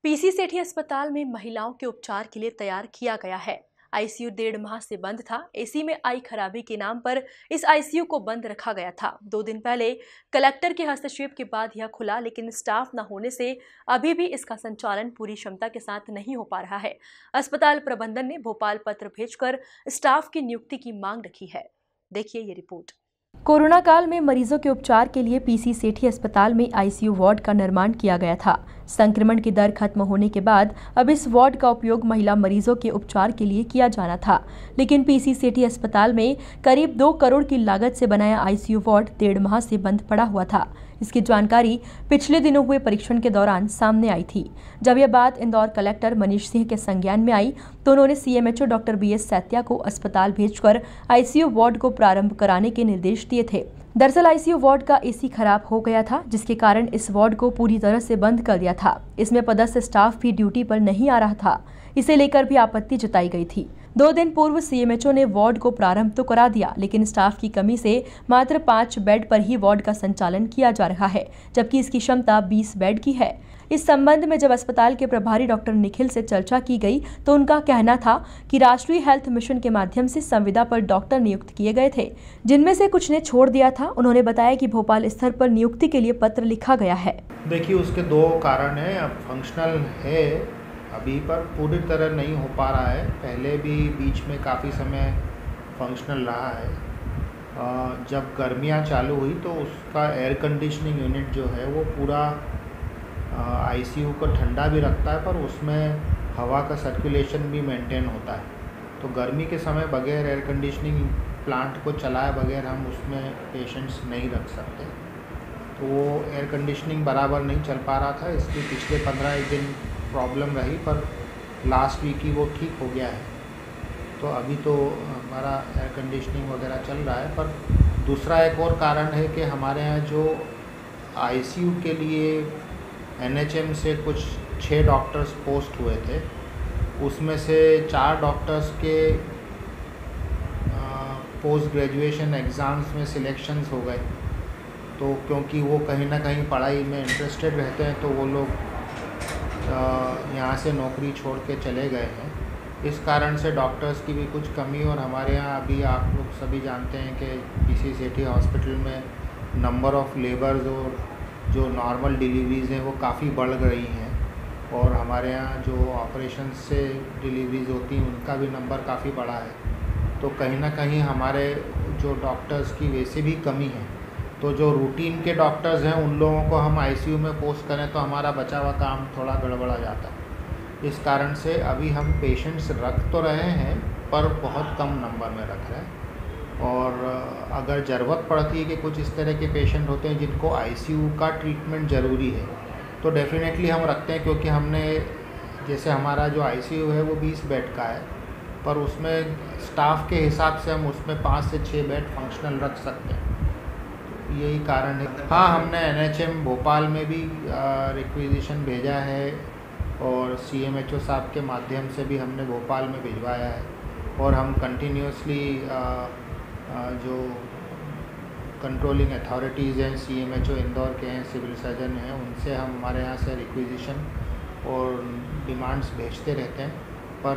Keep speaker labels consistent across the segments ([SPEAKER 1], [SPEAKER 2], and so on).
[SPEAKER 1] PC सेठी अस्पताल में महिलाओं के उपचार के लिए तैयार किया गया है। आईसीयू 1.5 माह से बंद था। एसी में आई खराबी के नाम पर इस आईसीयू को बंद रखा गया था। 2 दिन पहले कलेक्टर के हस्तक्षेप के बाद यह खुला, लेकिन स्टाफ न होने से अभी भी इसका संचालन पूरी क्षमता के साथ नहीं हो पा रहा है। अस्पताल प्रबंधन ने भोपाल पत्र भेजकर स्टाफ की नियुक्ति की मांग रखी है। देखिए ये रिपोर्ट। कोरोना काल में मरीजों के उपचार के लिए पीसी सेठी अस्पताल में आईसीयू वार्ड का निर्माण किया गया था। संक्रमण की दर खत्म होने के बाद अब इस वार्ड का उपयोग महिला मरीजों के उपचार के लिए किया जाना था, लेकिन पीसी सेठी अस्पताल में करीब 2 करोड़ की लागत से बनाया आईसीयू वार्ड 1.5 माह से बंद पड़ा हुआ था। इसकी जानकारी पिछले दिनों हुए परीक्षण के दौरान सामने आई थी। जब यह बात इंदौर कलेक्टर मनीष सिंह के संज्ञान में आई तो उन्होंने सीएमएचओ डॉक्टर बीएस सैतिया को अस्पताल भेजकर आईसीयू वार्ड को प्रारंभ कराने के निर्देश दिए थे। दरअसल आईसीयू वार्ड का एसी खराब हो गया था, जिसके कारण इस वार्ड को पूरी तरह से बंद कर दिया था। इसमें पदस्थ स्टाफ भी ड्यूटी पर नहीं आ रहा था। इसे लेकर भी आपत्ति जताई गई थी। 2 दिन पूर्व सीएमएचओ ने वार्ड को प्रारंभ तो करा दिया, लेकिन स्टाफ की कमी से मात्र 5 बेड पर ही वार्ड का संचालन किया जा रहा है, जबकि इसकी क्षमता 20 बेड की है। इस संबंध में जब अस्पताल के प्रभारी डॉक्टर निखिल से चर्चा की गई तो उनका कहना था कि राष्ट्रीय हेल्थ मिशन के माध्यम से संविदा पर डॉक्टर नियुक्त किए गए थे, जिनमें से कुछ ने छोड़ दिया था। उन्होंने बताया कि भोपाल स्तर पर नियुक्ति के लिए पत्र लिखा गया है।
[SPEAKER 2] देखिए, उसके 2 कारण हैं। अब फंक्शनल है अभी, पर पूरी तरह नहीं हो पा रहा है। पहले भी बीच में काफ़ी समय फंक्शनल रहा है। जब गर्मियाँ चालू हुई तो उसका एयर कंडीशनिंग यूनिट जो है वो पूरा आईसीयू को ठंडा भी रखता है, पर उसमें हवा का सर्कुलेशन भी मेंटेन होता है। तो गर्मी के समय बगैर एयर कंडीशनिंग प्लांट को चलाए बगैर हम उसमें पेशेंट्स नहीं रख सकते। तो वो एयर कंडीशनिंग बराबर नहीं चल पा रहा था, इसलिए पिछले 15 दिन प्रॉब्लम रही, पर लास्ट वीक ही वो ठीक हो गया है। तो अभी तो हमारा एयर कंडीशनिंग वगैरह चल रहा है। पर दूसरा एक और कारण है कि हमारे यहाँ जो आईसीयू के लिए एनएचएम से कुछ 6 डॉक्टर्स पोस्ट हुए थे, उसमें से 4 डॉक्टर्स के पोस्ट ग्रेजुएशन एग्ज़ाम्स में सिलेक्शंस हो गए। तो क्योंकि वो कहीं ना कहीं पढ़ाई में इंटरेस्टेड रहते हैं, तो वो लोग यहाँ से नौकरी छोड़ के चले गए हैं। इस कारण से डॉक्टर्स की भी कुछ कमी। और हमारे यहाँ अभी आप लोग सभी जानते हैं कि पीसी सेठी हॉस्पिटल में नंबर ऑफ़ लेबर्स और जो नॉर्मल डिलीवरीज़ हैं वो काफ़ी बढ़ रही हैं, और हमारे यहाँ जो ऑपरेशन से डिलीवरीज़ होती हैं उनका भी नंबर काफ़ी बढ़ा है। तो कहीं ना कहीं हमारे जो डॉक्टर्स की वैसे भी कमी है। तो जो रूटीन के डॉक्टर्स हैं उन लोगों को हम आईसीयू में पोस्ट करें तो हमारा बचा हुआ काम थोड़ा गड़बड़ा जाता है। इस कारण से अभी हम पेशेंट्स रख तो रहे हैं, पर बहुत कम नंबर में रख रहे हैं। और अगर ज़रूरत पड़ती है कि कुछ इस तरह के पेशेंट होते हैं जिनको आईसीयू का ट्रीटमेंट ज़रूरी है, तो डेफिनेटली हम रखते हैं। क्योंकि हमने जैसे हमारा जो आईसीयू है वो 20 बेड का है, पर उसमें स्टाफ के हिसाब से हम उसमें 5 से 6 बेड फंक्शनल रख सकते हैं। तो यही कारण है। हाँ, हमने एनएचएम भोपाल में भी रिक्विजिशन भेजा है, और सीएमएचओ साहब के माध्यम से भी हमने भोपाल में भिजवाया है। और हम कंटिन्यूसली जो कंट्रोलिंग अथॉरिटीज़ हैं, सीएमएचओ इंदौर के हैं, सिविल सर्जन हैं, उनसे हम हमारे यहाँ से रिक्विजिशन और डिमांड्स भेजते रहते हैं। पर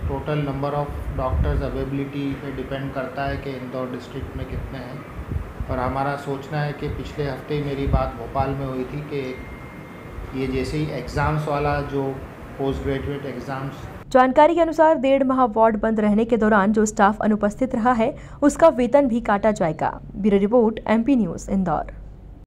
[SPEAKER 2] total number of doctors availability पे डिपेंड करता है कि इंदौर डिस्ट्रिक्ट में कितने हैं। और हमारा सोचना है कि पिछले हफ्ते ही मेरी बात भोपाल में हुई थी कि ये जैसे ही एग्ज़ाम्स वाला जो पोस्ट ग्रेजुएट एग्ज़ाम्स।
[SPEAKER 1] जानकारी के अनुसार 1.5 माह वार्ड बंद रहने के दौरान जो स्टाफ अनुपस्थित रहा है उसका वेतन भी काटा जाएगा। Bureau report, MP news, Indore.